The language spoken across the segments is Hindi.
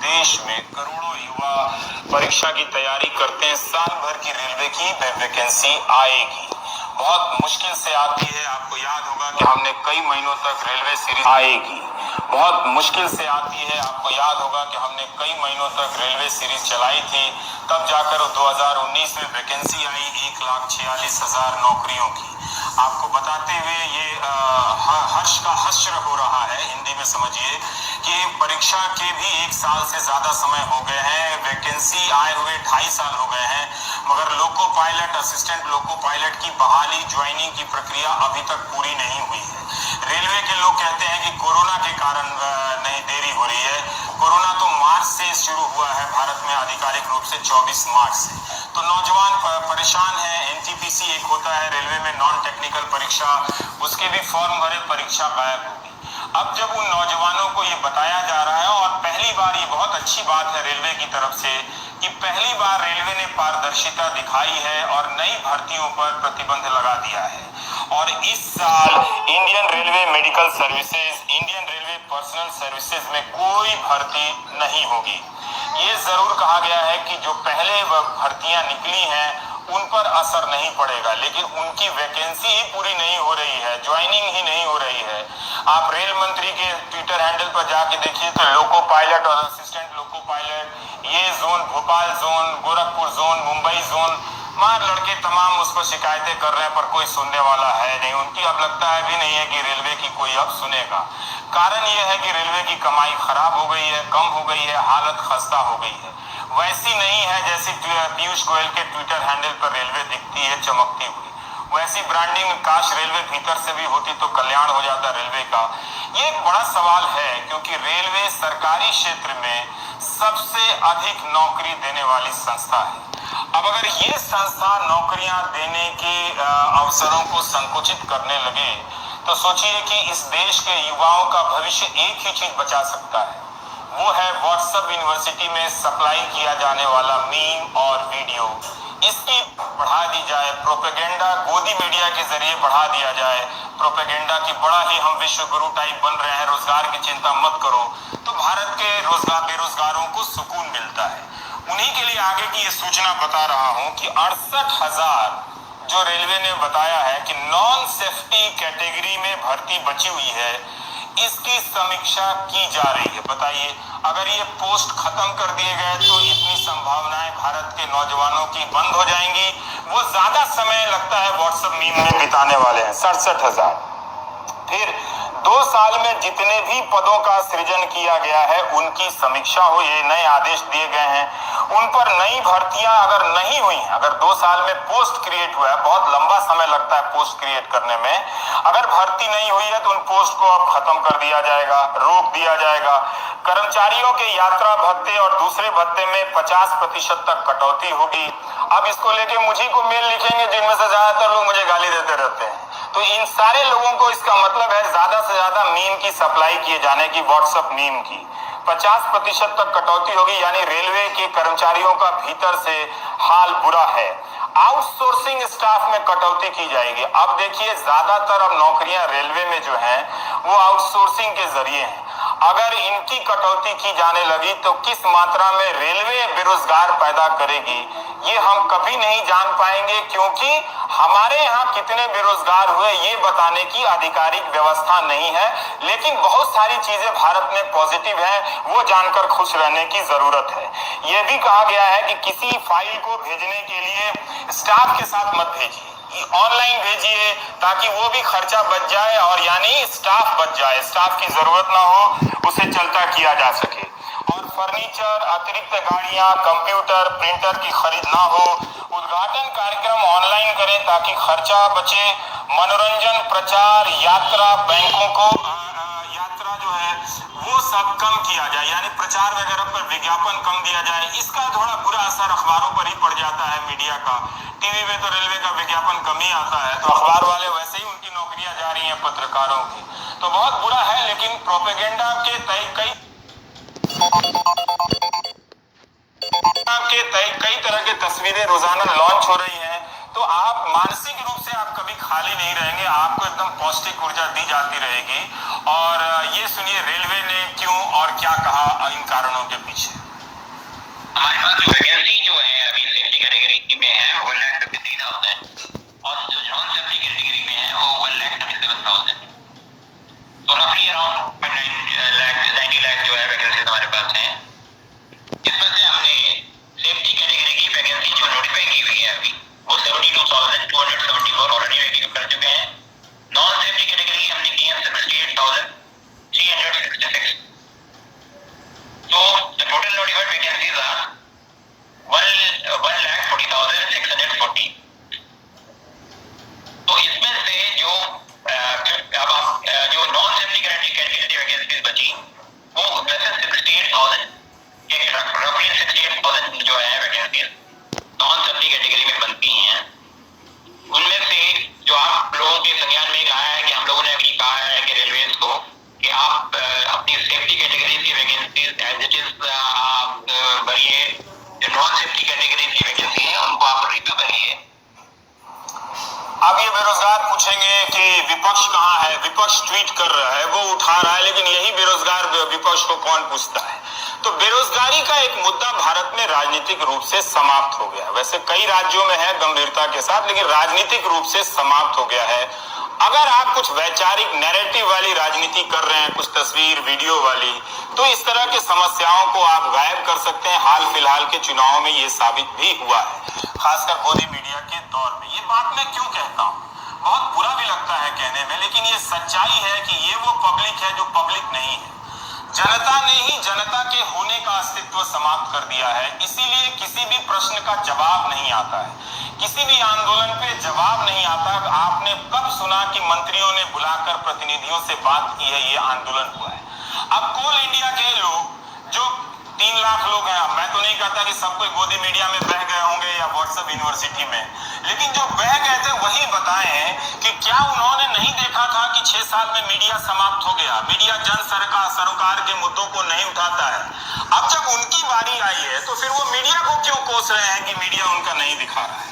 देश में करोड़ों युवा परीक्षा की तैयारी करते हैं। साल भर की रेलवे की वैकेंसी आएगी, बहुत मुश्किल से आती है। आपको याद होगा कि हमने कई महीनों तक रेलवे सीरीज आएगी, बहुत मुश्किल से आती है। आपको याद होगा कि हमने कई महीनों तक रेलवे सीरीज चलाई थी, तब जाकर 2019 में वैकेंसी आई 1,46,000 नौकरियों की। आपको बताते हुए ये हर्ष का हश्र हो रहा है, हिंदी में समझिए कि परीक्षा के भी 1 साल से ज्यादा समय हो गए हैं, वैकेंसी आए हुए 2.5 साल हो गए हैं, मगर loco pilot, assistant loco pilot की बहाली, ज्वाइनिंग की प्रक्रिया अभी तक पूरी नहीं हुई है। रेलवे के लोग कहते हैं कि कोरोना के कारण नहीं देरी हो रही है। कोरोना तो मार्च से शुरू हुआ है भारत में, आधिकारिक रूप से 24 मार्च से। तो नौजवान परेशान है। एनटीपीसी एक होता है रेलवे में, नॉन टेक्निकल परीक्षा, उसके भी फॉर्म भरे, परीक्षा गायब होगी। अब जब उन नौजवानों को ये बताया जा रहा है, और पहली बार, ये बहुत अच्छी बात है रेलवे की तरफ से कि पहली बार रेलवे ने पारदर्शिता दिखाई है और नई भर्तियों पर प्रतिबंध लगा दिया है। और इस साल Indian railway medical services, Indian railway personal services में कोई भर्ती नहीं होगी। ये जरूर कहा गया है कि जो पहले भर्तियां निकली हैं उन पर असर नहीं पड़ेगा, लेकिन उनकी वैकेंसी ही पूरी नहीं हो रही है, ज्वाइनिंग ही नहीं हो रही है। आप रेल मंत्री के ट्विटर हैंडल पर जाके देखिए तो लोको पायलट और असिस्टेंट लोको पायलट, ये zone, Bhopal zone, Gorakhpur zone, Mumbai zone, मार लड़के तमाम उस पर शिकायतें कर रहे हैं, पर कोई सुनने वाला है नहीं। उनकी अब लगता है भी नहीं है कि रेलवे की कोई अब सुनेगा। कारण यह है कि रेलवे की कमाई खराब हो गई है, कम हो गई है, हालत खस्ता हो गई है। वैसी नहीं है जैसी पीयूष गोयल के ट्विटर हैंडल पर रेलवे दिखती है चमकती हुई। वैसी ब्रांडिंग काश रेलवे भीतर से भी होती तो कल्याण हो जाता रेलवे का। ये एक बड़ा सवाल है, क्योंकि रेलवे सरकारी क्षेत्र में सबसे अधिक नौकरी देने वाली संस्था है। अब अगर ये संस्था नौकरियां देने के अवसरों को संकुचित करने लगे तो सोचिए कि इस देश के युवाओं का भविष्य एक ही चीज बचा सकता है, वो है व्हाट्सएप यूनिवर्सिटी में सप्लाई किया जाने वाला मीम और वीडियो। इसकी बढ़ा दी जाए, प्रोपेगेंडा गोदी मीडिया के जरिए बढ़ा दिया जाए, प्रोपेगेंडा की बड़ा ही हम विश्व गुरु टाइप बन रहे हैं, रोजगार की चिंता मत करो, तो भारत के बेरोजगारों को सुकून मिलता है। उन्हीं के लिए आगे की ये सूचना बता रहा हूं कि 68,000 जो रेलवे ने बताया है कि नॉन सेफ्टी कैटेगरी में भर्ती बची हुई है, इसकी समीक्षा की जा रही है। बताइए, अगर ये पोस्ट खत्म कर दिए गए तो इतनी संभावनाएं भारत के नौजवानों की बंद हो जाएंगी। वो ज्यादा समय लगता है व्हाट्सएप मीम में बिताने वाले हैं। 67,000। फिर 2 साल में जितने भी पदों का सृजन किया गया है उनकी समीक्षा हो, ये नए आदेश दिए गए हैं। उन पर नई भर्तियां अगर नहीं हुई, अगर 2 साल में पोस्ट क्रिएट हुआ है, बहुत लंबा समय लगता है पोस्ट क्रिएट करने में, अगर भर्ती नहीं हुई है तो उन पोस्ट को अब खत्म कर दिया जाएगा, रोक दिया जाएगा। कर्मचारियों के यात्रा भत्ते और दूसरे भत्ते में 50% तक कटौती होगी। अब इसको लेके मुझे को मेल लिखेंगे जिनमें से ज्यादातर लोग मुझे गाली देते रहते हैं। तो इन सारे लोगों को इसका मतलब है ज्यादा से ज्यादा मीम की सप्लाई किए जाने की, व्हाट्सएप मीम की 50% तक कटौती होगी। यानी रेलवे के कर्मचारियों का भीतर से हाल बुरा है। आउटसोर्सिंग स्टाफ में कटौती की जाएगी। अब देखिए, ज्यादातर अब नौकरियां रेलवे में जो हैं वो आउटसोर्सिंग के जरिए हैं। अगर इनकी कटौती की जाने लगी तो किस मात्रा में रेलवे बेरोजगार पैदा करेगी ये हम कभी नहीं जान पाएंगे, क्योंकि हमारे यहाँ कितने बेरोजगार हुए ये बताने की आधिकारिक व्यवस्था नहीं है। लेकिन बहुत सारी चीजें भारत में पॉजिटिव है, वो जानकर खुश रहने की जरूरत है। यह भी कहा गया है कि किसी फाइल को भेजने के लिए स्टाफ के साथ मत भेजिए, ऑनलाइन भेजिए, ताकि वो भी खर्चा बच जाए और यानी स्टाफ बच जाए, स्टाफ की जरूरत ना हो, उसे चलता किया जा सके। और फर्नीचर, अतिरिक्त गाड़ियां, कंप्यूटर, प्रिंटर की खरीद ना हो। उद्घाटन कार्यक्रम ऑनलाइन करें ताकि खर्चा बचे। मनोरंजन, प्रचार, यात्रा, बैंकों को यात्रा जो है वो सब कम किया जाए, यानी प्रचार वगैरह पर विज्ञापन कम दिया जाए। इसका थोड़ा बुरा असर अखबारों पर ही पड़ जाता है, मीडिया का। टीवी में तो रेलवे का विज्ञापन कम ही आता है, तो अखबार वाले वैसे ही उनकी नौकरियां जा रही हैं पत्रकारों की, तो बहुत बुरा है। लेकिन प्रोपेगेंडा के कई तरह के तस्वीरें रोजाना लॉन्च हो रही हैं, तो आप मानसिक रूप से आप कभी खाली नहीं रहेंगे, आपको एकदम पौष्टिक ऊर्जा दी जाती रहेगी। और ये सुनिए रेलवे ने क्यों और क्या क्या कहा इन कारणों के पीछे? हमारे पास जो वैकेंसी जो है अभी सेफ्टी कैटेगरी में है 1,53,000 और जो नॉन सेफ्टी कैटेगरी में है वो 1,37,000। तो रफली अराउंड 90 लाख जो है वैकेंसी हमारे पास है। इसमें से हमने सेफ्टी कैटेगरी की वैकेंसी जो नोटिफाई की हुई है अभी वो 72,274 ऑलरेडी वैकेंसी कर चुके हैं। नॉन सेफ्टी कैटेगरी की हमने की है 68,366। तो the total notified vacancies are 1,40,640। तो इसमें से जो अब आप जो नॉन सेफ्टी कैटेगरी वैकेंसीज बची वो वैसे 68,000 रफली 68,000 जो है वैकेंसीज नॉन सेफ्टी कैटेगरी में बनती हैं। उनमें से जो आप लोगों के संज्ञान में आया है कि हम लोगों ने अभी कहा है कि रेलवेज को कि आप अपनी सेफ्टी कैटेगरी की वैकेंसीज एज इट इज भरिए, जो नॉन सेफ्टी कैटेगरी की वैकेंसी है उनको आप रिव्यू करिए। अब ये बेरोजगार पूछेंगे कि विपक्ष कहाँ है? विपक्ष ट्वीट कर रहा है, वो उठा रहा है, लेकिन यही बेरोजगार विपक्ष को कौन पूछता है? तो बेरोजगारी का एक मुद्दा भारत में राजनीतिक रूप से समाप्त हो गया। वैसे कई राज्यों में है गंभीरता के साथ, लेकिन राजनीतिक रूप से समाप्त हो गया है। अगर आप कुछ वैचारिक नैरेटिव वाली राजनीति कर रहे हैं, कुछ तस्वीर वीडियो वाली, तो इस तरह की समस्याओं को आप गायब कर सकते हैं। हाल फिलहाल के चुनाव में ये साबित भी हुआ है, खासकर गोदी मीडिया के दौर में। ये बात मैं क्यों कहता हूँ, बहुत बुरा भी लगता है कहने में, लेकिन ये सच्चाई है कि ये वो पब्लिक है जो पब्लिक नहीं है। जनता ने ही जनता के होने का अस्तित्व समाप्त कर दिया है। इसीलिए किसी भी प्रश्न का जवाब नहीं आता है, किसी भी आंदोलन पे जवाब नहीं आता। आपने कब सुना कि मंत्रियों ने बुलाकर प्रतिनिधियों से बात की है, ये आंदोलन हुआ है? अब कोल इंडिया के लोग जो 3 लाख लोग हैं, मैं तो नहीं कहता कि सब कोई गोदी मीडिया में बह गए होंगे या व्हाट्सएप यूनिवर्सिटी में, लेकिन जो बह गए थे वही बताएं कि क्या उन्होंने नहीं देखा था कि 6 साल में मीडिया समाप्त हो गया, मीडिया जन सरोकार के मुद्दों को नहीं उठाता है। अब जब उनकी बारी आई है तो फिर वो मीडिया को क्यों कोस रहे हैं कि मीडिया उनका नहीं दिखा रहा है?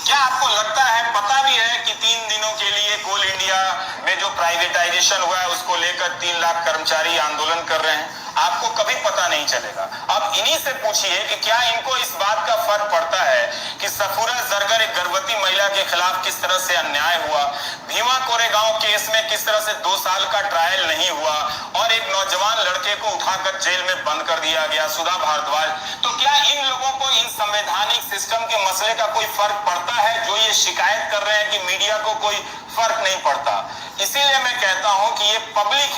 क्या आपको लगता है, पता भी है कि 3 दिनों के लिए कोल इंडिया में जो प्राइवेटाइजेशन हुआ है उसको लेकर 3 लाख कर्मचारी आंदोलन कर रहे हैं? आपको कभी पता नहीं चलेगा। अब इन्हीं से पूछिए कि क्या इनको इस बात का फर्क पड़ता है कि सफूरा जरगर एक गर्भवती महिला के खिलाफ किस तरह से अन्याय हुआ, भीमा कोरेगांव केस में किस तरह से 2 साल का ट्रायल नहीं हुआ और एक नौजवान लड़के को उठाकर जेल में बंद कर दिया गया, सुधा भारद्वाज। तो क्या इन लोगों को इन संवैधानिक सिस्टम के मसले का कोई फर्क पड़ता है, जो ये शिकायत कर रहे हैं कि मीडिया को कोई फर्क नहीं पड़ता? इसीलिए मैं कहता हूं कि ये पब्लिक